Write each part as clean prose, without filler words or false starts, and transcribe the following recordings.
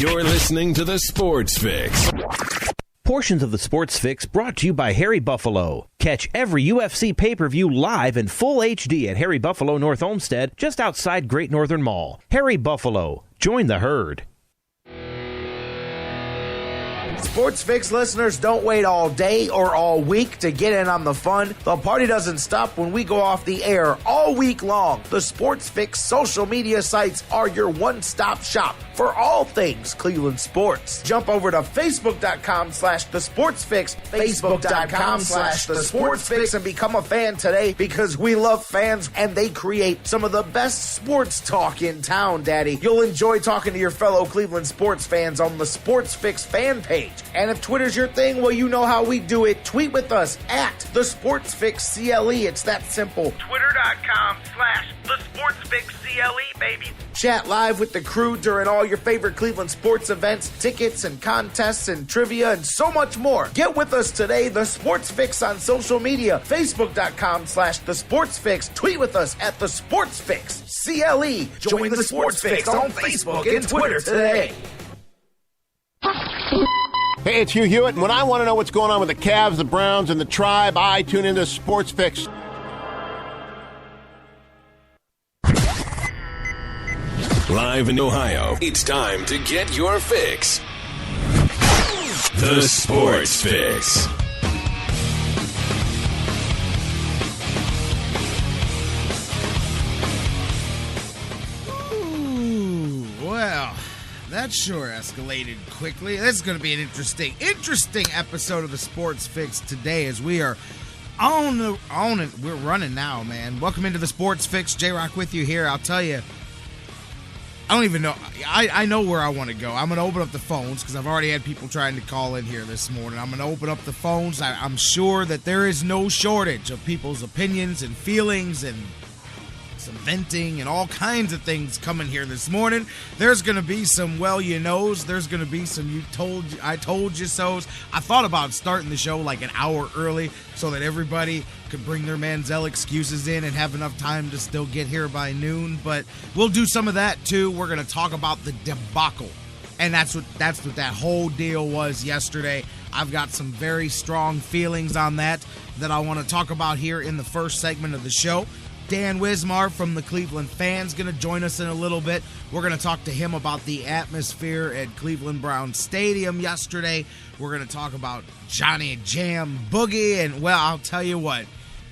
You're listening to The Sports Fix. Portions of the Sports Fix brought to you by Harry Buffalo. Catch every UFC pay-per-view live in full HD at Harry Buffalo North Olmsted, just outside Great Northern Mall. Harry Buffalo. Join the herd. Sports Fix listeners, don't wait all day or all week to get in on the fun. The party doesn't stop when we go off the air all week long. The Sports Fix social media sites are your one-stop shop for all things Cleveland sports. Jump over to Facebook.com/TheSportsFix, Facebook.com/TheSportsFix, and become a fan today because we love fans and they create some of the best sports talk in town, Daddy. You'll enjoy talking to your fellow Cleveland sports fans on the Sports Fix fan page. And if Twitter's your thing, well, you know how we do it. Tweet with us at TheSportsFixCLE. It's that simple. Twitter.com/TheSportsFixCLE, baby. Chat live with the crew during all your favorite Cleveland sports events, tickets and contests and trivia and so much more. Get with us today, The Sports Fix on social media, Facebook.com/TheSportsFix. Tweet with us at TheSportsFixCLE. Join the Sports Fix on Facebook and Twitter today. Hey, it's Hugh Hewitt, and when I want to know what's going on with the Cavs, the Browns, and the Tribe, I tune into Sports Fix. Live in Ohio, it's time to get your fix. The Sports Fix. Ooh, well, that sure escalated quickly. This is going to be an interesting episode of the Sports Fix today as we are on it. We're running now, man. Welcome into the Sports Fix. J-Rock with you here. I'll tell you, I don't even know. I know where I want to go. I'm going to open up the phones because I've already had people trying to call in here this morning. I'm going to open up the phones. I'm sure that there is no shortage of people's opinions and feelings and some venting and all kinds of things coming here this morning. There's going to be some well-you-knows. There's going to be some I told you so's. I thought about starting the show like an hour early so that everybody could bring their Manziel excuses in and have enough time to still get here by noon, but we'll do some of that too. We're going to talk about the debacle, and that's what that whole deal was yesterday. I've got some very strong feelings on that I want to talk about here in the first segment of the show. Dan Wismar from the Cleveland Fans going to join us in a little bit. We're going to talk to him about the atmosphere at Cleveland Browns Stadium yesterday. We're going to talk about Johnny Jam Boogie, and well, I'll tell you what,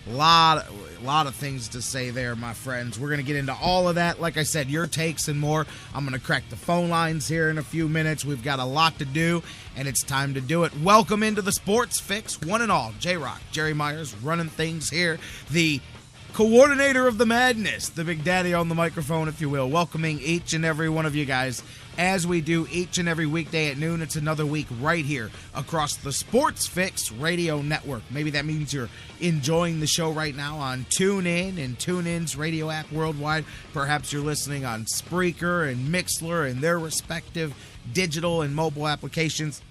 a lot of things to say there, my friends. We're going to get into all of that. Like I said, your takes and more. I'm going to crack the phone lines here in a few minutes. We've got a lot to do, and it's time to do it. Welcome into the Sports Fix, one and all. J-Rock, Jerry Myers running things here. The coordinator of the madness, the big daddy on the microphone, if you will, welcoming each and every one of you guys as we do each and every weekday at noon. It's another week right here across the Sports Fix Radio Network. Maybe that means you're enjoying the show right now on TuneIn and TuneIn's radio app worldwide. Perhaps you're listening on Spreaker and Mixlr and their respective digital and mobile applications.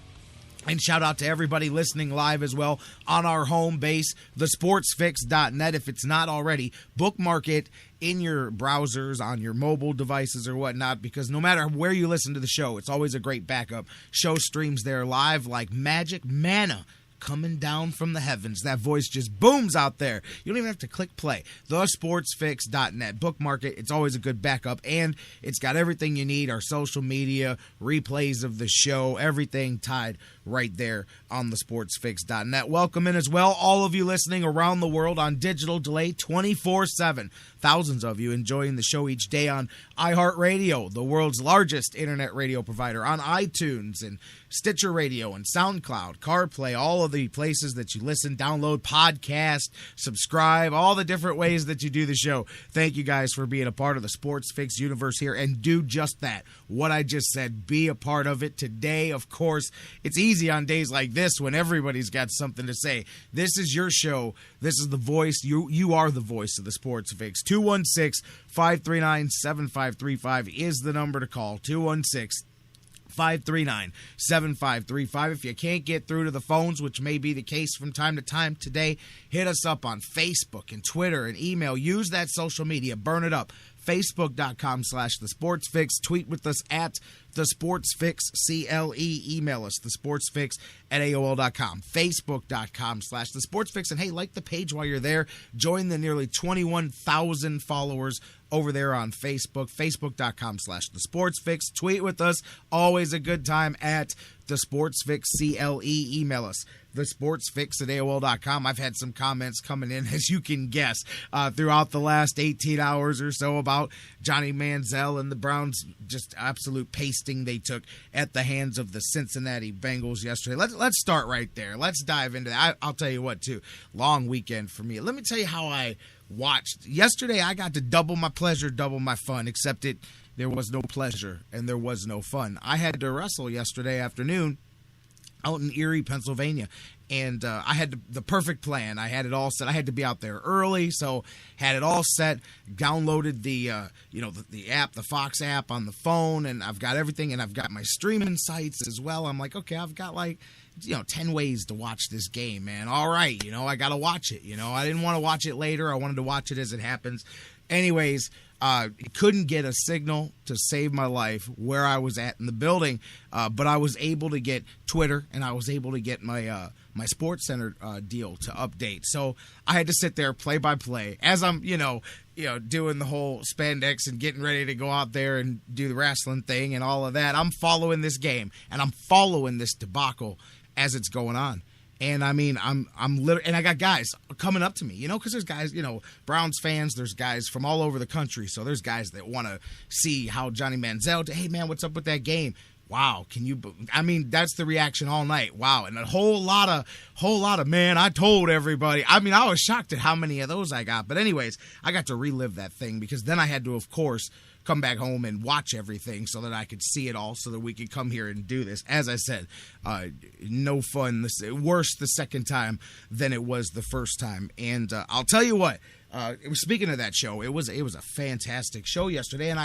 And shout out to everybody listening live as well on our home base, thesportsfix.net. If it's not already, bookmark it in your browsers, on your mobile devices or whatnot, because no matter where you listen to the show, it's always a great backup. Show streams there live like magic manna coming down from the heavens. That voice just booms out there. You don't even have to click play. TheSportsFix.net. Bookmark it. It's always a good backup, and it's got everything you need, our social media, replays of the show, everything tied right there on TheSportsFix.net. Welcome in as well, all of you listening around the world on digital delay 24/7. Thousands of you enjoying the show each day on iHeartRadio, the world's largest internet radio provider, on iTunes and Stitcher Radio and SoundCloud, CarPlay, all of the places that you listen, download, podcast, subscribe, all the different ways that you do the show. Thank you guys for being a part of the Sports Fix universe here, and do just that. What I just said, be a part of it today. Of course, it's easy on days like this when everybody's got something to say. This is your show. This is the voice. You are the voice of the Sports Fix. 216-539-7535 is the number to call. 216-539-7535. If you can't get through to the phones, which may be the case from time to time today, hit us up on Facebook and Twitter and email. Use that social media. Burn it up. Facebook.com/thesportsfix. Tweet with us at thesportsfixCLE. Email us, thesportsfix@AOL.com. Facebook.com/thesportsfix. And hey, like the page while you're there. Join the nearly 21,000 followers over there on Facebook. Facebook.com/thesportsfix. Tweet with us. Always a good time at thesportsfixCLE. Email us, thesportsfix@AOL.com. I've had some comments coming in, as you can guess, throughout the last 18 hours or so about Johnny Manziel and the Browns' just absolute pasting they took at the hands of the Cincinnati Bengals yesterday. Let's start right there. Let's dive into that. I'll tell you what, too. Long weekend for me. Let me tell you how I watched. Yesterday, I got to double my pleasure, double my fun, except there was no pleasure and there was no fun. I had to wrestle yesterday afternoon out in Erie, Pennsylvania, and I had the perfect plan. I had it all set. I had to be out there early, so had it all set. Downloaded the app, the Fox app on the phone, and I've got everything, and I've got my streaming sites as well. I'm like, okay, I've got 10 ways to watch this game, man. All right, I got to watch it. I didn't want to watch it later. I wanted to watch it as it happens. Anyways, couldn't get a signal to save my life where I was at in the building, but I was able to get Twitter, and I was able to get my my Sports Center deal to update. So I had to sit there play by play as I'm doing the whole spandex and getting ready to go out there and do the wrestling thing and all of that. I'm following this game, and I'm following this debacle as it's going on. And I mean, I'm literally, and I got guys coming up to me, because there's guys, Browns fans, there's guys from all over the country. So there's guys that want to see how Johnny Manziel, hey man, what's up with that game? Wow, that's the reaction all night. Wow. And a whole lot of, man, I told everybody. I was shocked at how many of those I got. But anyways, I got to relive that thing because then I had to, of course, come back home and watch everything so that I could see it all so that we could come here and do this. As I said, no fun. Worse the second time than it was the first time. And I'll tell you what, speaking of that show, it was a fantastic show yesterday. And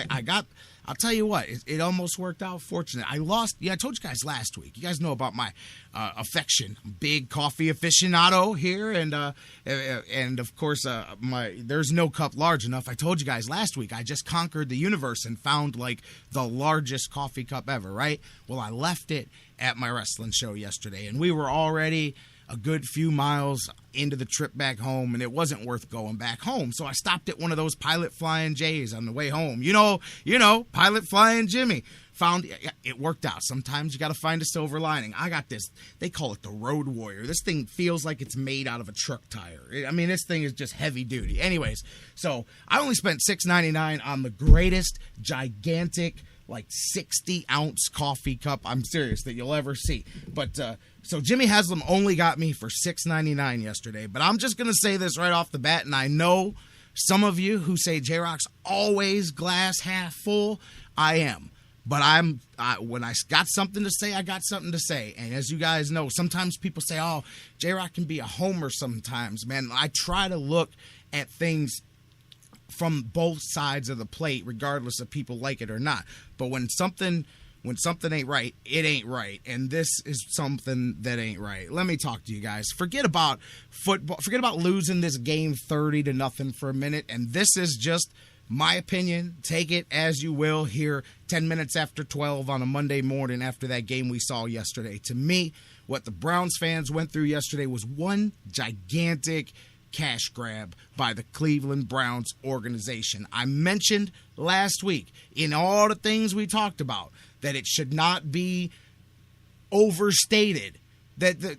I'll tell you what, it almost worked out fortunate. I lost. Yeah, I told you guys last week. You guys know about my affection. Big coffee aficionado here. And of course, there's no cup large enough. I told you guys last week, I just conquered the universe and found the largest coffee cup ever, right? Well, I left it at my wrestling show yesterday, and we were already a good few miles into the trip back home, and it wasn't worth going back home. So I stopped at one of those Pilot Flying J's on the way home. Pilot Flying Jimmy. Found it worked out. Sometimes you got to find a silver lining. I got this. They call it the Road Warrior. This thing feels like it's made out of a truck tire. This thing is just heavy duty. Anyways, so I only spent $6.99 on the greatest, gigantic, 60-ounce coffee cup, I'm serious, that you'll ever see. But so Jimmy Haslam only got me for $6.99 yesterday. But I'm just going to say this right off the bat, and I know some of you who say J-Rock's always glass half full. I am. But when I got something to say, I got something to say. And as you guys know, sometimes people say, oh, J-Rock can be a homer sometimes. Man, I try to look at things from both sides of the plate, regardless if people like it or not. But when something ain't right, it ain't right. And this is something that ain't right. Let me talk to you guys. Forget about football. Forget about losing this game 30-0 for a minute. And this is just my opinion. Take it as you will here 10 minutes after 12 on a Monday morning after that game we saw yesterday. To me, what the Browns fans went through yesterday was one gigantic cash grab by the Cleveland Browns organization. I mentioned last week in all the things we talked about that it should not be overstated that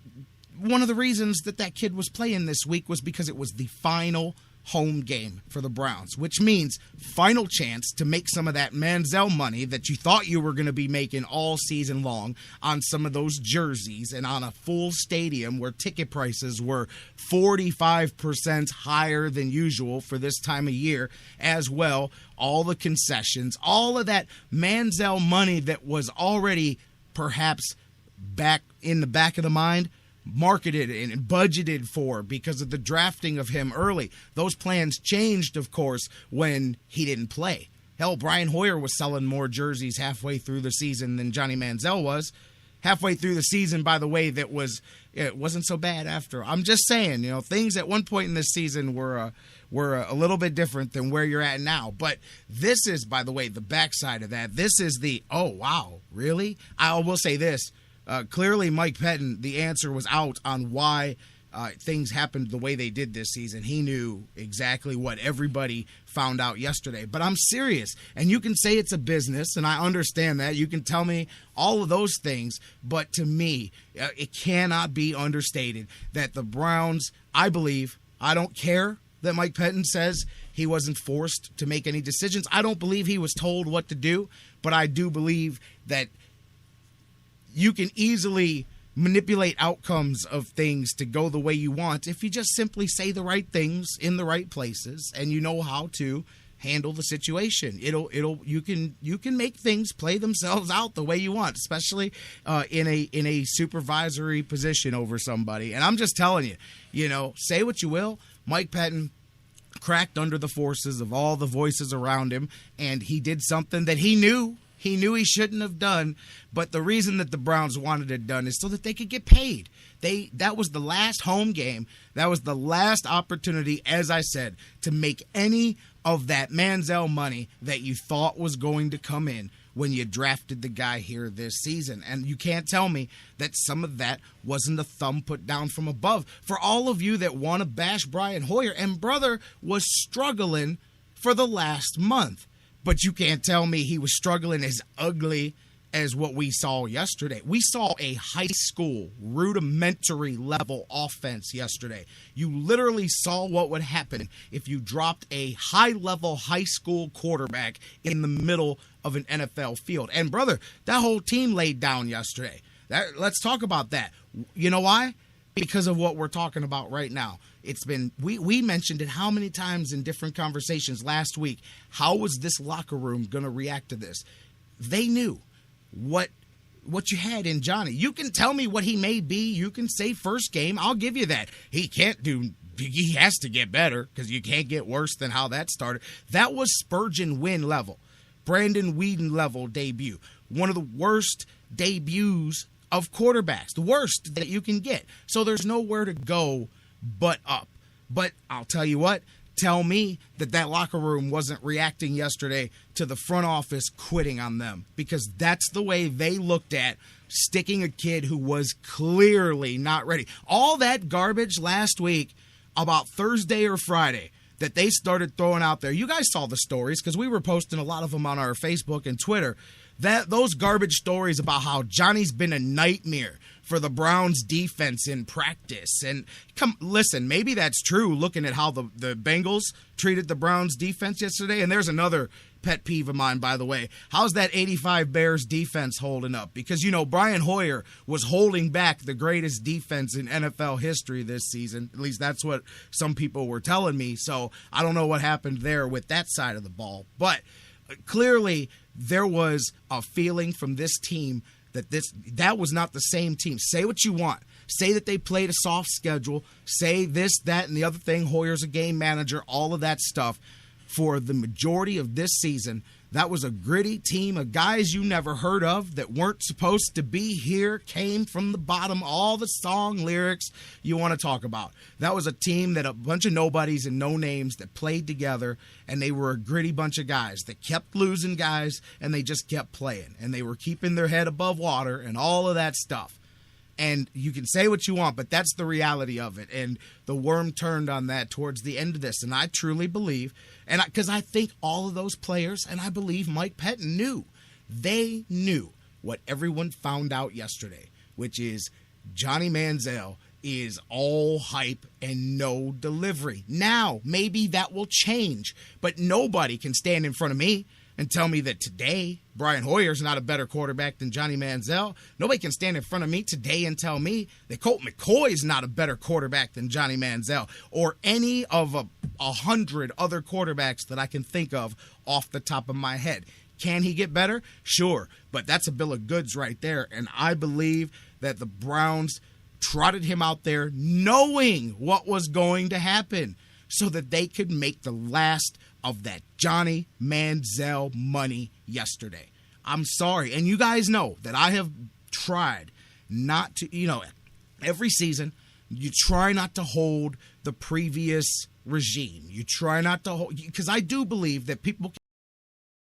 one of the reasons that kid was playing this week was because it was the final home game for the Browns, which means final chance to make some of that Manziel money that you thought you were going to be making all season long on some of those jerseys and on a full stadium where ticket prices were 45% higher than usual for this time of year as well. All the concessions, all of that Manziel money that was already perhaps back in the back of the mind, marketed and budgeted for because of the drafting of him early. Those plans changed, of course, when he didn't play. Hell, Brian Hoyer was selling more jerseys halfway through the season than Johnny Manziel was. Halfway through the season, by the way, it wasn't so bad after. I'm just saying, things at one point in this season were were a little bit different than where you're at now. But this is, by the way, the backside of that. This is the, oh, wow, really? I will say this. Clearly, Mike Pettine, the answer was out on why things happened the way they did this season. He knew exactly what everybody found out yesterday. But I'm serious. And you can say it's a business, and I understand that. You can tell me all of those things. But to me, it cannot be understated that the Browns, I believe, I don't care that Mike Pettine says he wasn't forced to make any decisions. I don't believe he was told what to do. But I do believe that you can easily manipulate outcomes of things to go the way you want if you just simply say the right things in the right places and you know how to handle the situation. You can make things play themselves out the way you want, especially in a supervisory position over somebody. And I'm just telling you, say what you will, Mike Pettine cracked under the forces of all the voices around him, and he did something that he knew he shouldn't have done, but the reason that the Browns wanted it done is so that they could get paid. That was the last home game. That was the last opportunity, as I said, to make any of that Manziel money that you thought was going to come in when you drafted the guy here this season. And you can't tell me that some of that wasn't a thumb put down from above. For all of you that want to bash Brian Hoyer, and brother was struggling for the last month. But you can't tell me he was struggling as ugly as what we saw yesterday. We saw a high school, rudimentary level offense yesterday. You literally saw what would happen if you dropped a high-level high school quarterback in the middle of an NFL field. And, brother, that whole team laid down yesterday. Let's talk about that. You know why? Because of what we're talking about right now. It's been, we mentioned it how many times in different conversations last week. How was this locker room going to react to this? They knew what you had in Johnny. You can tell me what he may be. You can say first game. I'll give you that. He has to get better because you can't get worse than how that started. That was Spurgeon Wynn level, Brandon Weeden level debut. One of the worst debuts of quarterbacks, the worst that you can get. So there's nowhere to go but up. But I'll tell you what, tell me that locker room wasn't reacting yesterday to the front office quitting on them, because that's the way they looked at sticking a kid who was clearly not ready. All that garbage last week about Thursday or Friday that they started throwing out there. You guys saw the stories because we were posting a lot of them on our Facebook and Twitter. Those garbage stories about how Johnny's been a nightmare for the Browns defense in practice. And listen, maybe that's true looking at how the Bengals treated the Browns defense yesterday. And there's another pet peeve of mine, by the way. How's that 85 Bears defense holding up? Because, Brian Hoyer was holding back the greatest defense in NFL history this season. At least that's what some people were telling me. So I don't know what happened there with that side of the ball. But clearly there was a feeling from this team that was not the same team. Say what you want. Say that they played a soft schedule. Say this, that, and the other thing. Hoyer's a game manager, all of that stuff. For the majority of this season, that was a gritty team of guys you never heard of that weren't supposed to be here, came from the bottom, all the song lyrics you want to talk about. That was a team that a bunch of nobodies and no names that played together, and they were a gritty bunch of guys that kept losing guys, and they just kept playing, and they were keeping their head above water and all of that stuff. And you can say what you want, but that's the reality of it. And the worm turned on that towards the end of this. And I truly believe, and because I think all of those players, and I believe Mike Pettine knew, they knew what everyone found out yesterday, which is Johnny Manziel is all hype and no delivery. Now, maybe that will change, but nobody can stand in front of me and tell me that today Brian Hoyer's not a better quarterback than Johnny Manziel. Nobody can stand in front of me today and tell me that Colt McCoy's not a better quarterback than Johnny Manziel, or any of 100 other quarterbacks that I can think of off the top of my head. Can he get better? Sure, but that's a bill of goods right there, and I believe that the Browns trotted him out there knowing what was going to happen so that they could make the last of that Johnny Manziel money yesterday. I'm sorry. And you guys know that I have tried not to, every season You try not to hold the previous regime. You try not to hold, because I do believe that people